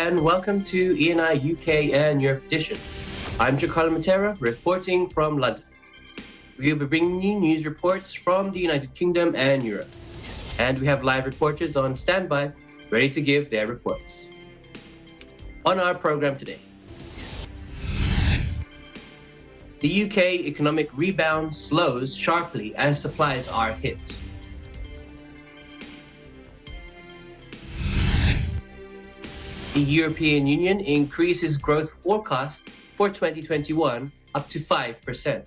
and welcome to ENI UK and Europe edition. I'm Giancarlo Matera, reporting from London. We'll be bringing you news reports from the United Kingdom and Europe. And we have live reporters on standby, ready to give their reports. On our program today, the UK economic rebound slows sharply as supplies are hit. The European Union increases growth forecast for 2021 up to 5%.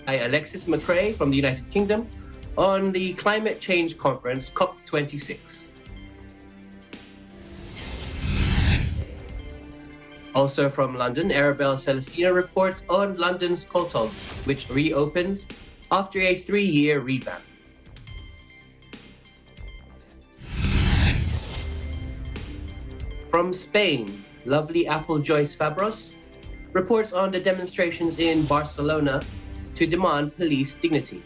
Alexis McRae from the United Kingdom on the climate change conference COP26. Also from London, Arabelle Celestina reports on London's Courtauld, which reopens after a 3-year revamp. From Spain, lovely Apple Joyce Fabros reports on the demonstrations in Barcelona to demand police dignity.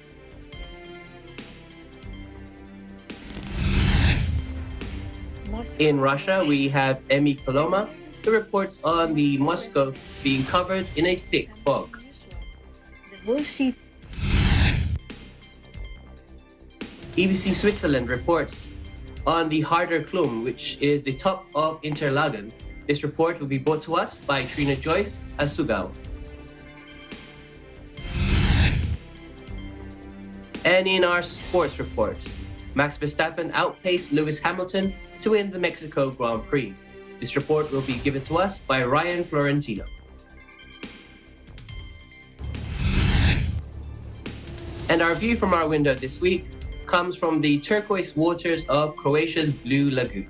In Russia, we have Emi Koloma, who reports on the Moscow being covered in a thick fog. BBC Switzerland reports on the harder Klum, which is the top of Interlaken. This report will be brought to us by Trina Joyce Asugao. And in our sports reports, Max Verstappen outpaced Lewis Hamilton to win the Mexico Grand Prix. This report will be given to us by Ryan Florentino. And our view from our window this week comes from the turquoise waters of Croatia's Blue Lagoon.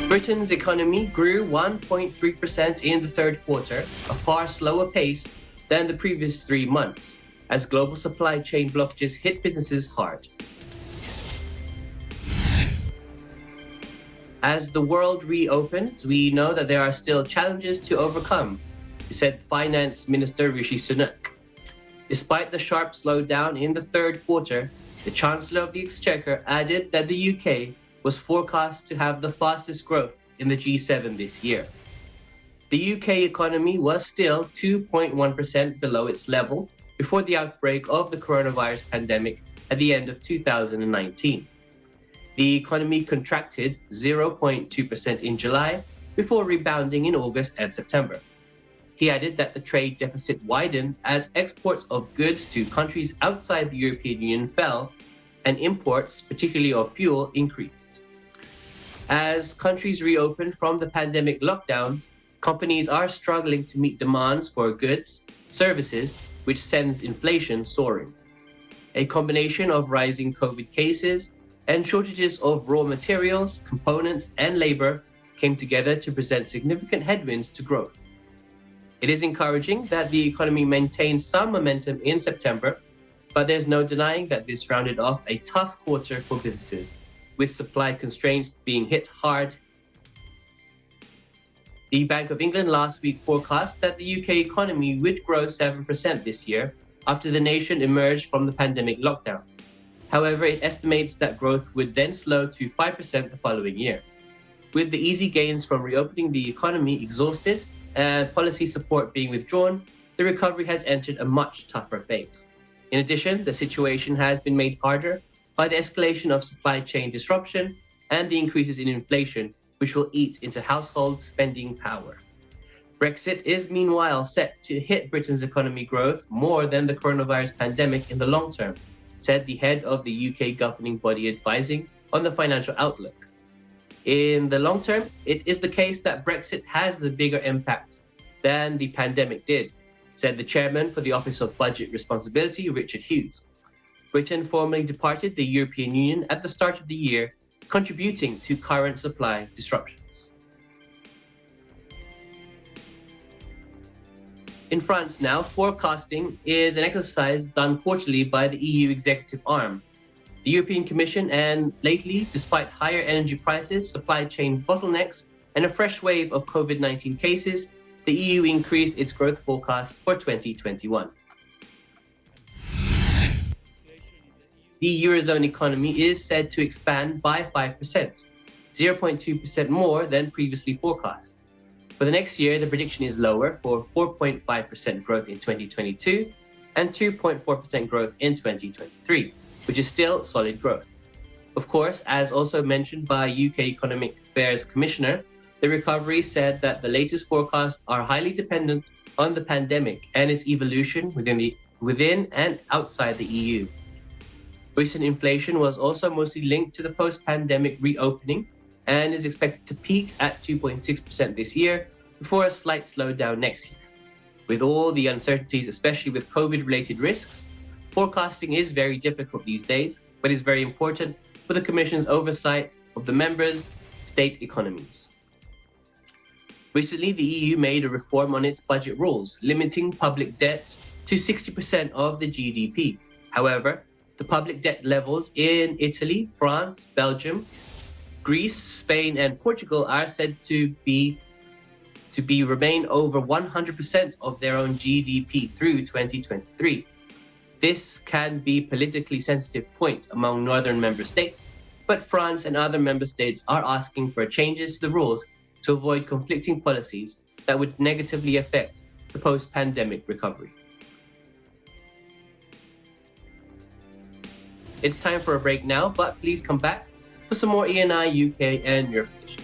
Britain's economy grew 1.3% in the third quarter, a far slower pace than the previous 3 months, as global supply chain blockages hit businesses hard. As the world reopens, we know that there are still challenges to overcome, said Finance Minister Rishi Sunak. Despite the sharp slowdown in the third quarter, the Chancellor of the Exchequer added that the UK was forecast to have the fastest growth in the G7 this year. The UK economy was still 2.1% below its level before the outbreak of the coronavirus pandemic at the end of 2019. The economy contracted 0.2% in July before rebounding in August and September. He added that the trade deficit widened as exports of goods to countries outside the European Union fell and imports, particularly of fuel, increased. As countries reopened from the pandemic lockdowns, companies are struggling to meet demands for goods, services, which sends inflation soaring. A combination of rising COVID cases and shortages of raw materials, components, and labor came together to present significant headwinds to growth. It is encouraging that the economy maintained some momentum in September, but there's no denying that this rounded off a tough quarter for businesses, with supply constraints being hit hard. The Bank of England last week forecast that the UK economy would grow 7% this year after the nation emerged from the pandemic lockdowns. However, it estimates that growth would then slow to 5% the following year. With the easy gains from reopening the economy exhausted and policy support being withdrawn, the recovery has entered a much tougher phase. In addition, the situation has been made harder by the escalation of supply chain disruption and the increases in inflation, which will eat into household spending power. Brexit is meanwhile set to hit Britain's economy growth more than the coronavirus pandemic in the long term, said the head of the UK governing body advising on the financial outlook. In the long term, it is the case that Brexit has the bigger impact than the pandemic did, said the chairman for the Office of Budget Responsibility, Richard Hughes. Britain formally departed the European Union at the start of the year, contributing to current supply disruptions. In France now, forecasting is an exercise done quarterly by the EU executive arm. The European Commission, and lately, despite higher energy prices, supply chain bottlenecks, and a fresh wave of COVID-19 cases, the EU increased its growth forecast for 2021. The Eurozone economy is said to expand by 5%, 0.2% more than previously forecast. For the next year, the prediction is lower for 4.5% growth in 2022 and 2.4% growth in 2023, which is still solid growth. Of course, as also mentioned by UK Economic Affairs Commissioner, the recovery said that the latest forecasts are highly dependent on the pandemic and its evolution within and outside the EU. Recent inflation was also mostly linked to the post-pandemic reopening and is expected to peak at 2.6% this year before a slight slowdown next year. With all the uncertainties, especially with COVID-related risks, forecasting is very difficult these days, but is very important for the Commission's oversight of the members' state economies. Recently, the EU made a reform on its budget rules, limiting public debt to 60% of the GDP. However, the public debt levels in Italy, France, Belgium, Greece, Spain, and Portugal are said to remain over 100% of their own GDP through 2023. This can be a politically sensitive point among northern member states, but France and other member states are asking for changes to the rules to avoid conflicting policies that would negatively affect the post-pandemic recovery. It's time for a break now, but please come back for some more ENI UK and Europe edition.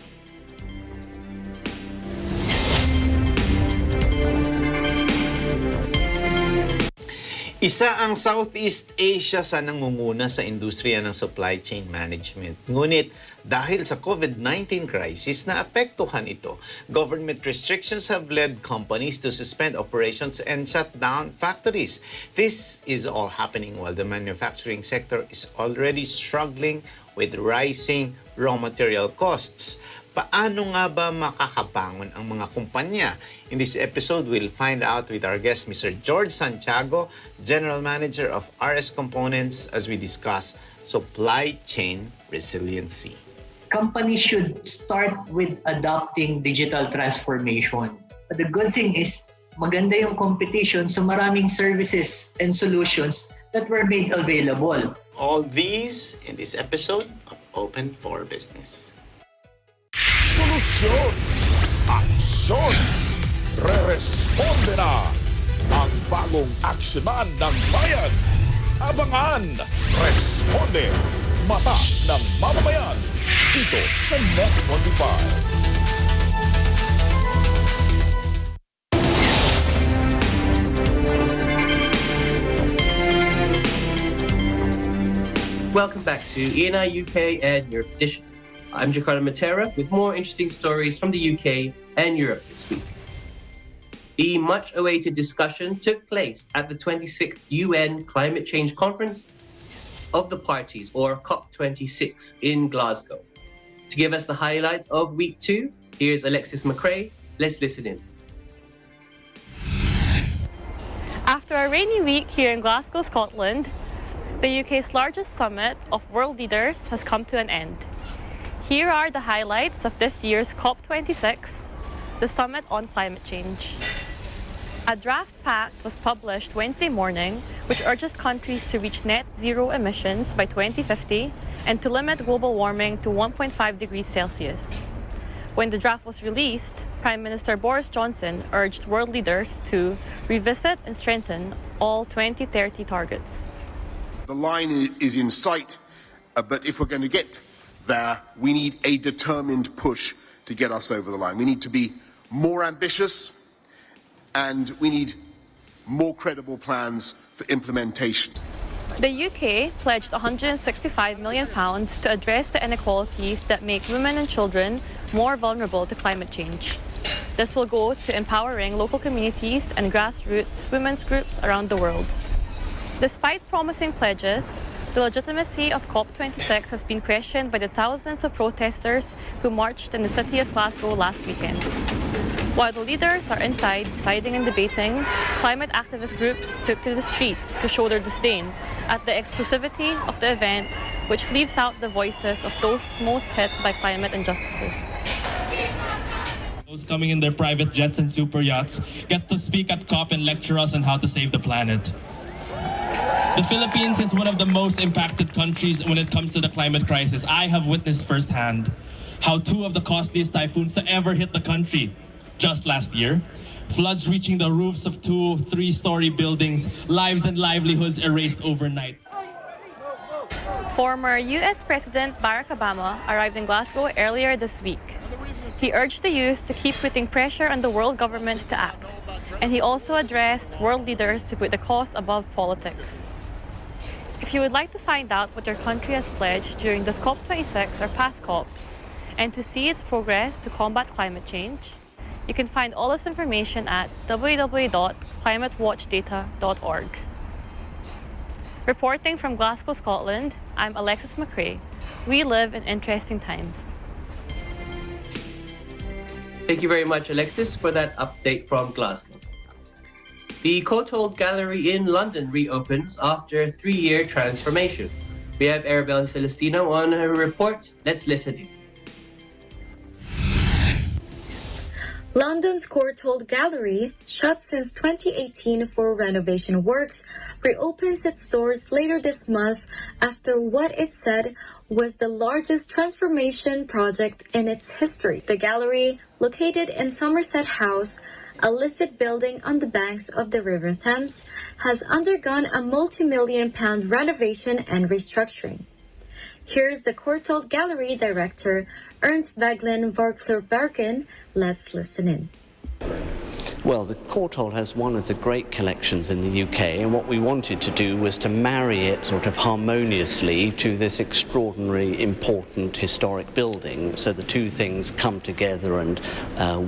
Isa ang Southeast Asia sa nangunguna sa industriya ng supply chain management. Ngunit dahil sa COVID-19 crisis na apektuhan ito, government restrictions have led companies to suspend operations and shut down factories. This is all happening while the manufacturing sector is already struggling with rising raw material costs. Paano nga ba makakabangon ang mga kumpanya? In this episode, we'll find out with our guest, Mr. George Santiago, General Manager of RS Components, as we discuss supply chain resiliency. Companies should start with adopting digital transformation. But the good thing is, maganda yung competition, so maraming services and solutions that were made available. All these in this episode of Open for Business. Solusyon, aksyon, re-responde na ang bagong aksyonan ng bayan. Abangan, Responde, mata ng mamamayan, dito sa Net 25. Welcome back to ENI UK and Europe edition. I'm Jakarta Matera with more interesting stories from the UK and Europe this week. The much-awaited discussion took place at the 26th UN Climate Change Conference of the Parties, or COP26, in Glasgow. To give us the highlights of Week 2, here's Alexis McRae. Let's listen in. After a rainy week here in Glasgow, Scotland, the UK's largest summit of world leaders has come to an end. Here are the highlights of this year's COP26, the Summit on Climate Change. A draft pact was published Wednesday morning, which urges countries to reach net zero emissions by 2050 and to limit global warming to 1.5 degrees Celsius. When the draft was released, Prime Minister Boris Johnson urged world leaders to revisit and strengthen all 2030 targets. The line is in sight, but if we're going to get there, we need a determined push to get us over the line. We need to be more ambitious and we need more credible plans for implementation. The UK pledged £165 million to address the inequalities that make women and children more vulnerable to climate change. This will go to empowering local communities and grassroots women's groups around the world. Despite promising pledges, the legitimacy of COP26 has been questioned by the thousands of protesters who marched in the city of Glasgow last weekend. While the leaders are inside deciding and debating, climate activist groups took to the streets to show their disdain at the exclusivity of the event, which leaves out the voices of those most hit by climate injustices. Those coming in their private jets and super yachts get to speak at COP and lecture us on how to save the planet. The Philippines is one of the most impacted countries when it comes to the climate crisis. I have witnessed firsthand how two of the costliest typhoons to ever hit the country just last year, floods reaching the roofs of 2- 3-story buildings, lives and livelihoods erased overnight. Former US President Barack Obama arrived in Glasgow earlier this week. He urged the youth to keep putting pressure on the world governments to act, and he also addressed world leaders to put the cause above politics. If you would like to find out what your country has pledged during this COP26 or past COPs, and to see its progress to combat climate change, you can find all this information at www.climatewatchdata.org. Reporting from Glasgow, Scotland, I'm Alexis McRae. We live in interesting times. Thank you very much, Alexis, for that update from Glasgow. The Courtauld Gallery in London reopens after a 3-year transformation. We have Arabelle Celestino on her report. Let's listen in. London's Courtauld Gallery, shut since 2018 for renovation works, reopens its doors later this month after what it said was the largest transformation project in its history. The gallery, located in Somerset House, a listed building on the banks of the River Thames, has undergone a multi-million-pound renovation and restructuring. Here's the Courtauld Gallery director, Ernst Vaglen Vorkler-Bergen. Let's listen in. Well, the Courtauld has one of the great collections in the UK, and what we wanted to do was to marry it sort of harmoniously to this extraordinary, important historic building, so the two things come together and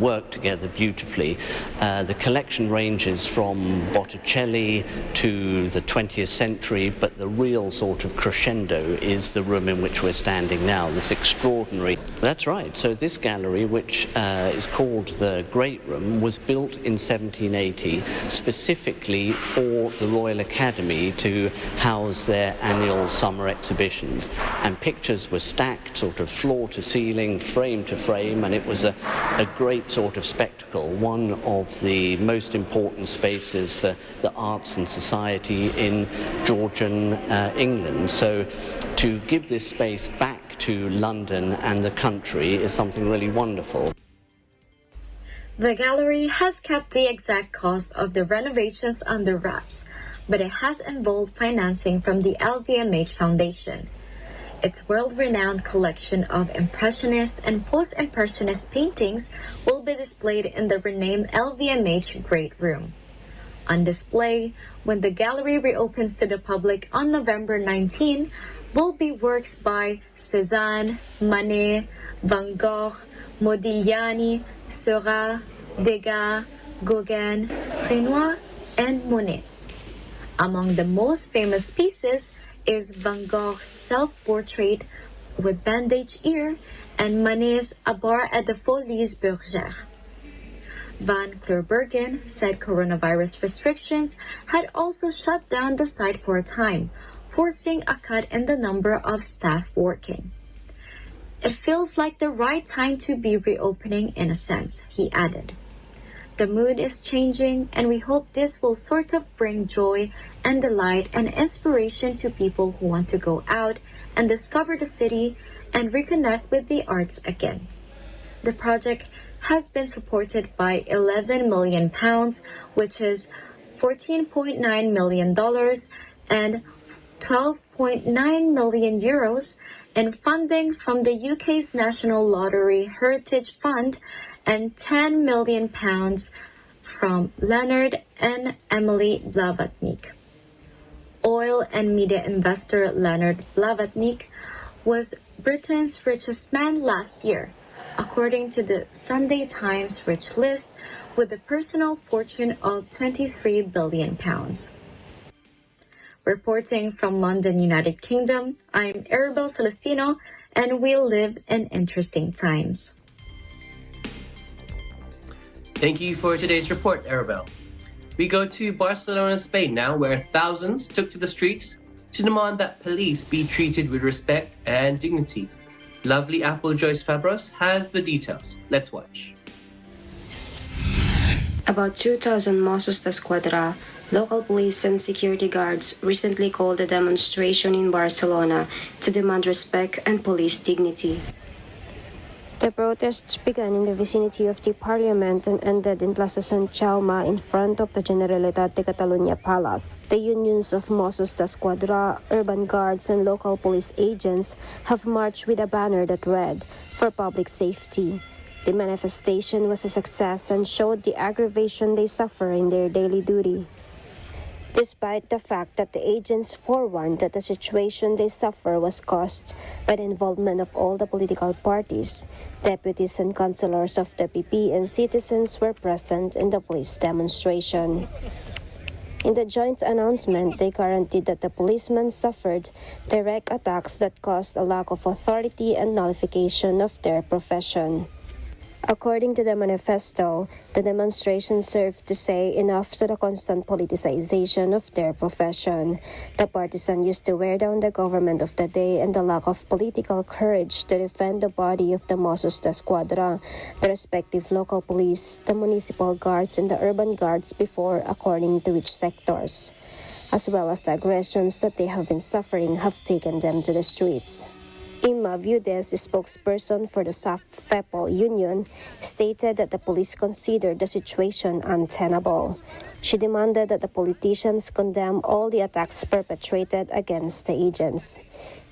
work together beautifully. The collection ranges from Botticelli to the 20th century, but the real sort of crescendo is the room in which we're standing now, this extraordinary... That's right, so this gallery, which is called the Great Room, was built in 1780 specifically for the Royal Academy to house their annual summer exhibitions, and pictures were stacked sort of floor to ceiling, frame to frame, and it was a great sort of spectacle, one of the most important spaces for the arts and society in Georgian England. So to give this space back to London and the country is something really wonderful. The gallery has kept the exact cost of the renovations under wraps, but it has involved financing from the LVMH Foundation. Its world-renowned collection of Impressionist and Post-Impressionist paintings will be displayed in the renamed LVMH Great Room. On display, when the gallery reopens to the public on November 19, will be works by Cézanne, Manet, Van Gogh, Modigliani, Seurat, Degas, Gauguin, Renoir, and Monet. Among the most famous pieces is Van Gogh's self-portrait with bandaged ear and Manet's A Bar at the Folies Bergère. Van Kleurbergen said coronavirus restrictions had also shut down the site for a time, forcing a cut in the number of staff working. It feels like the right time to be reopening in a sense, he added. The mood is changing, and we hope this will sort of bring joy and delight and inspiration to people who want to go out and discover the city and reconnect with the arts again. The project has been supported by £11 million, which is $14.9 million, and €12.9 million in funding from the UK's National Lottery Heritage Fund and £10 million from Leonard and Emily Blavatnik. Oil and media investor Leonard Blavatnik was Britain's richest man last year, according to the Sunday Times Rich List, with a personal fortune of £23 billion. Reporting from London, United Kingdom, I'm Arabelle Celestino, and we live in interesting times. Thank you for today's report, Arabelle. We go to Barcelona, Spain now, where thousands took to the streets to demand that police be treated with respect and dignity. Lovely Apple Joyce Fabros has the details. Let's watch. About 2,000 Mossos d'Esquadra, local police and security guards recently called a demonstration in Barcelona to demand respect and police dignity. The protests began in the vicinity of the parliament and ended in Plaza Sant Jaume in front of the Generalitat de Catalunya Palace. The unions of Mossos d'Esquadra, urban guards and local police agents have marched with a banner that read, "For public safety." The manifestation was a success and showed the aggravation they suffer in their daily duty. Despite the fact that the agents forewarned that the situation they suffer was caused by the involvement of all the political parties, deputies and councillors of the PP and citizens were present in the police demonstration. In the joint announcement, they guaranteed that the policemen suffered direct attacks that caused a lack of authority and nullification of their profession. According to the manifesto, the demonstration served to say enough to the constant politicization of their profession. The partisans used to wear down the government of the day and the lack of political courage to defend the body of the Mossos d'Esquadra, the respective local police, the municipal guards, and the urban guards before, according to which sectors, as well as the aggressions that they have been suffering have taken them to the streets. Ima Viudes, spokesperson for the SAF-FEPOL union, stated that the police considered the situation untenable. She demanded that the politicians condemn all the attacks perpetrated against the agents.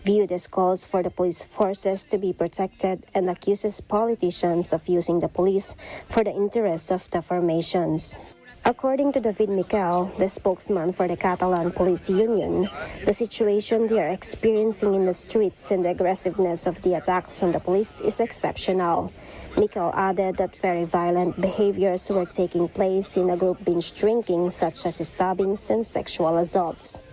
Viudes calls for the police forces to be protected and accuses politicians of using the police for the interests of the formations. According to David Miquel, the spokesman for the Catalan Police Union, the situation they are experiencing in the streets and the aggressiveness of the attacks on the police is exceptional. Miquel added that very violent behaviors were taking place in a group binge drinking, such as stabbings and sexual assaults.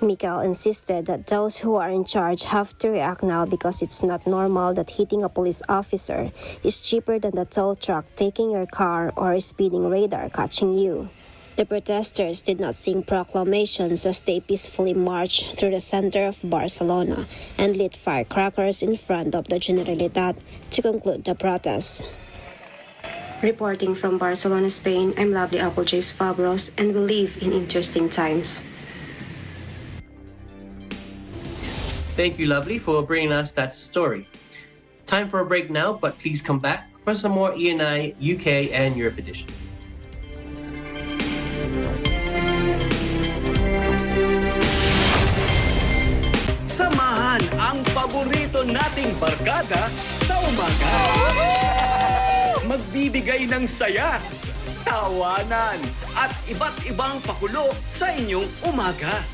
Miquel insisted that those who are in charge have to react now because it's not normal that hitting a police officer is cheaper than the tow truck taking your car or a speeding radar catching you. The protesters did not sing proclamations as they peacefully marched through the center of Barcelona and lit firecrackers in front of the Generalitat to conclude the protest. Reporting from Barcelona, Spain, I'm Lovely Applejays Fabros, and we live in interesting times. Thank you, Lovely, for bringing us that story. Time for a break now, but please come back for some more E&I UK and Europe edition. Samahan ang paborito nating barkada sa umaga. Magbibigay ng saya, tawanan, at iba't ibang pakulo sa inyong umaga.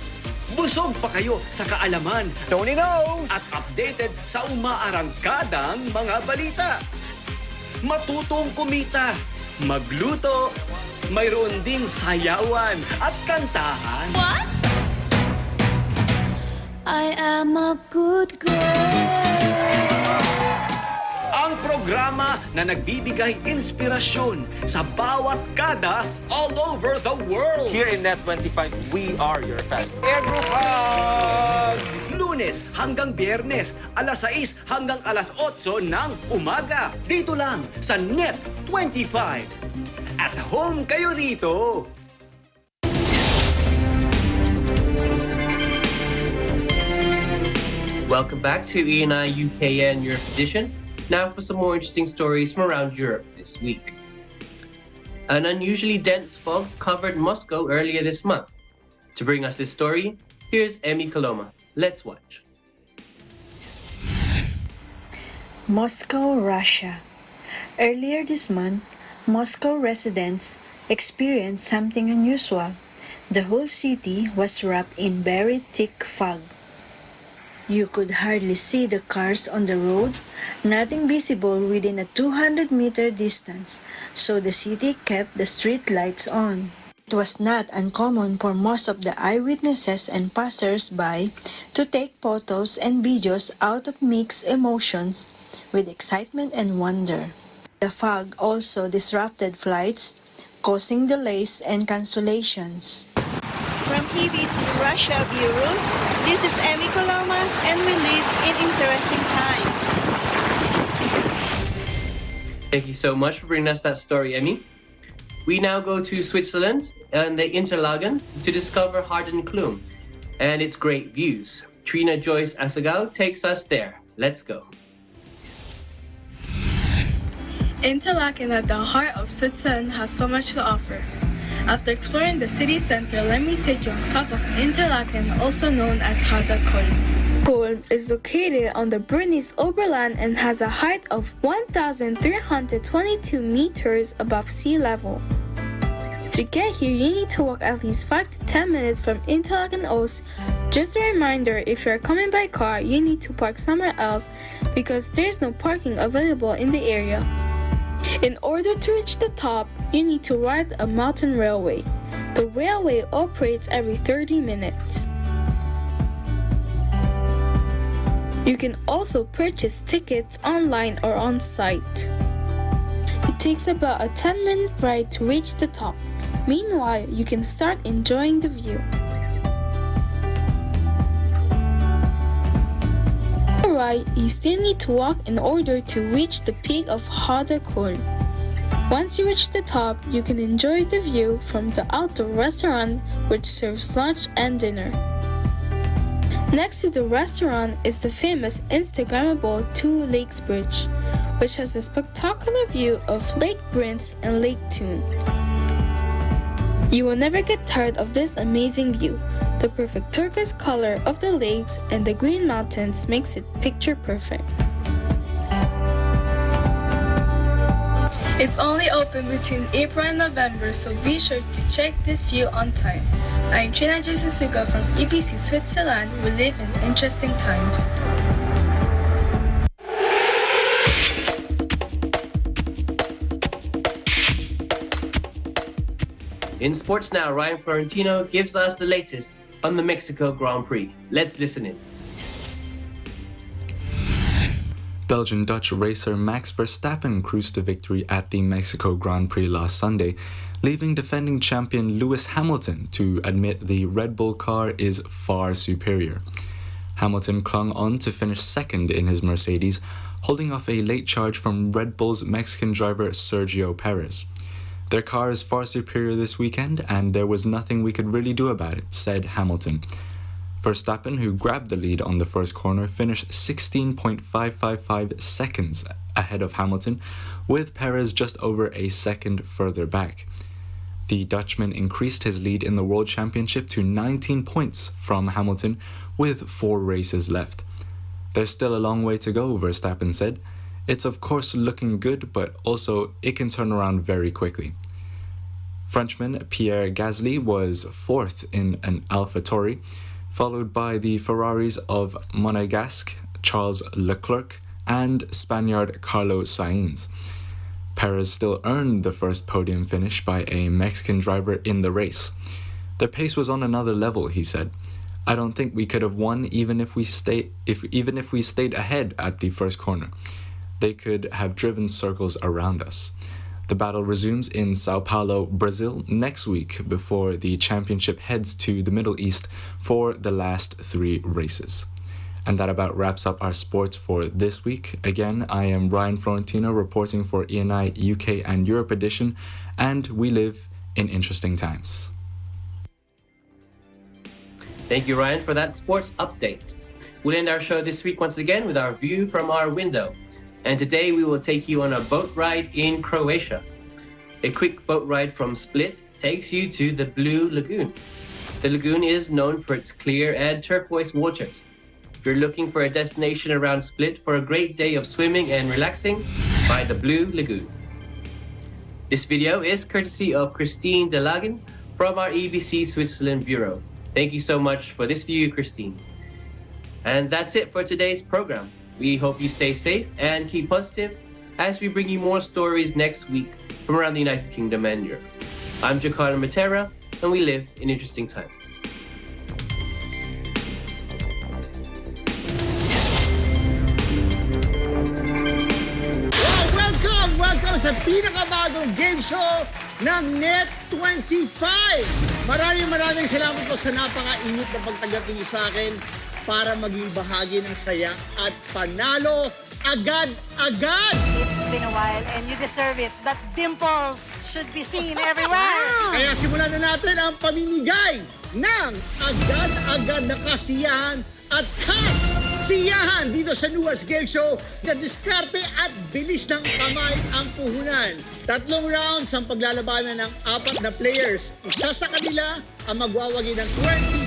Busog pa kayo sa kaalaman, Tony knows! at updated sa umaarangkadang mga balita. Matutong kumita, magluto, mayroon ding sayawan at kantahan. What? I am a good girl. Ang programa na nagbibigay inspirasyon sa bawat kada all over the world. Here in Net25, we are your fans. Lunes hanggang Biyernes, alas 6 hanggang alas 8 ng umaga. Dito lang sa Net25. At home kayo rito. Welcome back to E&I UK and Europe edition. Now for some more interesting stories from around Europe this week. An unusually dense fog covered Moscow earlier this month. To bring us this story, here's Emmy Coloma. Let's watch. Moscow, Russia. Earlier this month, Moscow residents experienced something unusual. The whole city was wrapped in very thick fog. You could hardly see the cars on the road, nothing visible within a 200-meter distance, so the city kept the street lights on. It was not uncommon for most of the eyewitnesses and passers-by to take photos and videos out of mixed emotions with excitement and wonder. The fog also disrupted flights, causing delays and cancellations. From EBC Russia Bureau, this is Emmy Coloma, and we live in interesting times. Thank you so much for bringing us that story, Emmy. We now go to Switzerland and the Interlaken to discover Hardenklum and its great views. Trina Joyce Asagao takes us there. Let's go. Interlaken, at the heart of Switzerland, has so much to offer. After exploring the city center, let me take you on top of Interlaken, also known as Hardenklum. Courtauld is located on the Bernese Oberland and has a height of 1,322 meters above sea level. To get here, you need to walk at least 5 to 10 minutes from Interlaken Oost. Just a reminder, if you're coming by car, you need to park somewhere else because there's no parking available in the area. In order to reach the top, you need to ride a mountain railway. The railway operates every 30 minutes. You can also purchase tickets online or on site. It takes about a 10-minute ride to reach the top. Meanwhile, you can start enjoying the view. Alright, you still need to walk in order to reach the peak of Hardenklum. Once you reach the top, you can enjoy the view from the outdoor restaurant which serves lunch and dinner. Next to the restaurant is the famous Instagrammable Two Lakes Bridge, which has a spectacular view of Lake Prince and Lake Thun. You will never get tired of this amazing view. The perfect turquoise color of the lakes and the green mountains makes it picture perfect. It's only open between April and November, so be sure to check this view on time. I'm Trina Jisusuka from EBC Switzerland. We live in interesting times. In sports now, Ryan Florentino gives us the latest on the Mexico Grand Prix. Let's listen in. Belgian-Dutch racer Max Verstappen cruised to victory at the Mexico Grand Prix last Sunday, leaving defending champion Lewis Hamilton to admit the Red Bull car is far superior. Hamilton clung on to finish second in his Mercedes, holding off a late charge from Red Bull's Mexican driver Sergio Perez. Their car is far superior this weekend, and there was nothing we could really do about it, said Hamilton. Verstappen, who grabbed the lead on the first corner, finished 16.555 seconds ahead of Hamilton, with Perez just over a second further back. The Dutchman increased his lead in the World Championship to 19 points from Hamilton, with 4 races left. There's still a long way to go, Verstappen said. It's of course looking good, but also it can turn around very quickly. Frenchman Pierre Gasly was 4th in an AlphaTauri, followed by the Ferraris of Monegasque, Charles Leclerc, and Spaniard Carlos Sainz. Perez still earned the first podium finish by a Mexican driver in the race. Their pace was on another level, he said. I don't think we could have won even if we stayed ahead at the first corner. They could have driven circles around us. The battle resumes in Sao Paulo, Brazil next week before the championship heads to the Middle East for the last 3 races. And that about wraps up our sports for this week. Again, I am Ryan Florentino reporting for ENI UK and Europe edition, and we live in interesting times. Thank you, Ryan, for that sports update. We'll end our show this week once again with our view from our window. And today we will take you on a boat ride in Croatia. A quick boat ride from Split takes you to the Blue Lagoon. The lagoon is known for its clear and turquoise waters. If you're looking for a destination around Split for a great day of swimming and relaxing, by the Blue Lagoon. This video is courtesy of Christine Delagen from our EBC Switzerland Bureau. Thank you so much for this view, Christine. And that's it for today's program. We hope you stay safe and keep positive as we bring you more stories next week from around the United Kingdom and Europe. I'm Jakarta Matera, and we live in interesting times. Welcome sa pinakabagong game show ng Net25. Maraming salamat po sa napakainit na pagtanggap niyo sa akin para maging bahagi ng saya at panalo agad-agad. It's been a while and you deserve it. That dimples should be seen everywhere. Kaya simulan na natin ang pamimigay ng agad-agad na kasiyahan at cash siyahan dito sa Nuwas Game Show na diskarte at bilis ng kamay ang puhunan. 3 rounds ang paglalabanan ng 4 na players. Isa sa kanila ang magwawagi ng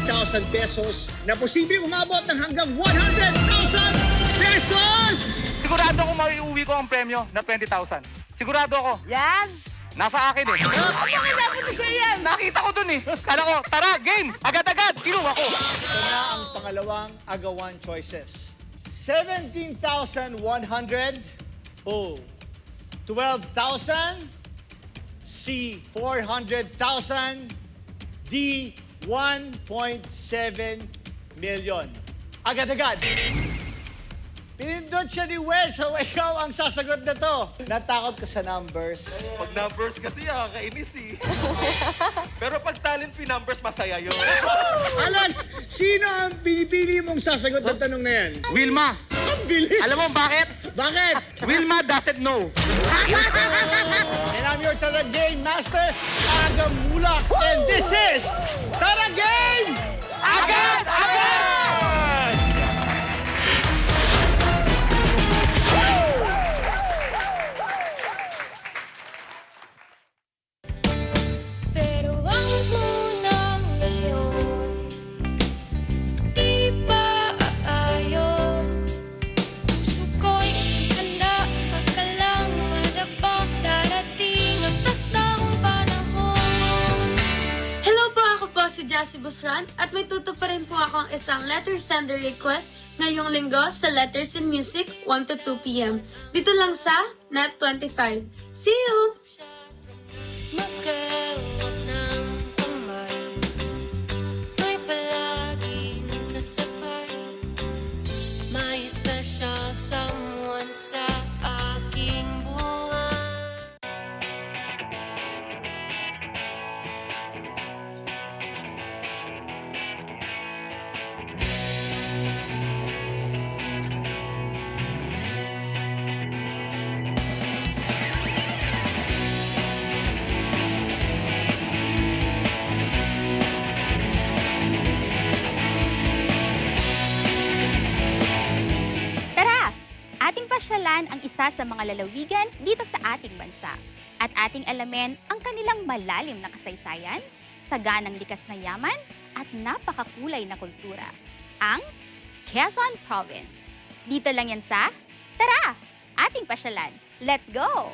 20,000 pesos na posibleng umabot ng hanggang 100,000 pesos! Sigurado ko maiuwi ko ang premyo na 20,000. Sigurado ako. Yan! Nasa akin eh. Bakit dapat na sa'yo yan? Nakita ko dun eh. Kala ko, tara, game! Agad-agad! Kinuha ko. Ito na ang pangalawang agawan choices. 17,100. O. 12,000. C. 400,000. D. 1.7 million. Agad-agad. Pinindot siya ni Wes, so ikaw ang sasagot na to. Natakot ka sa numbers. Pag numbers kasi nakakainis eh. Pero pag talent fee numbers, masaya yun. Alex, sino ang pinipili mong sasagot ng tanong na yan? Wilma. Ang bilis. Alam mo bakit? Bakit? Wilma doesn't know. And I'm your Tara Game Master, Aga Mulak. And this is Tara Game! Agad-agad! Pero wag muna ngayon, di ba aayon? Puso ko'y handa, baka lang madapa, darating ang takdang panahon. Hello po, ako po si Jassy Busran at may tuto pa rin po akong isang letter sender request ngayong linggo sa Letters in Music 1 to 2 p.m. Dito lang sa Net 25. See you! Magkawag ng kamay, may palaging kasabay, may special someone sa aking buhay. Ating pasyalan ang isa sa mga lalawigan dito sa ating bansa at ating alamin ang kanilang malalim na kasaysayan, saganang likas na yaman at napakakulay na kultura, ang Quezon Province. Dito lang yan sa Tara! Ating pasyalan. Let's go!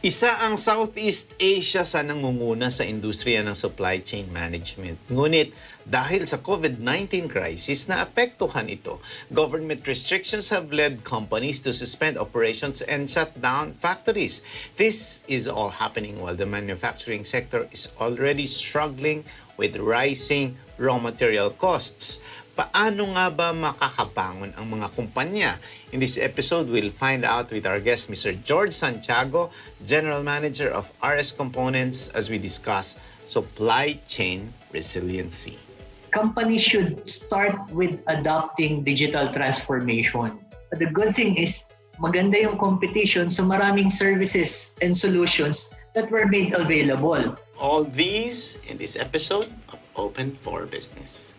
Isa ang Southeast Asia sa nangunguna sa industriya ng supply chain management. Ngunit dahil sa COVID-19 crisis na apektuhan ito, government restrictions have led companies to suspend operations and shut down factories. This is all happening while the manufacturing sector is already struggling with rising raw material costs. Paano nga ba makakabangon ang mga kumpanya? In this episode, we'll find out with our guest, Mr. George Santiago, General Manager of RS Components, as we discuss supply chain resiliency. Companies should start with adopting digital transformation. But the good thing is, maganda yung competition, so maraming services and solutions that were made available. All these in this episode of Open for Business.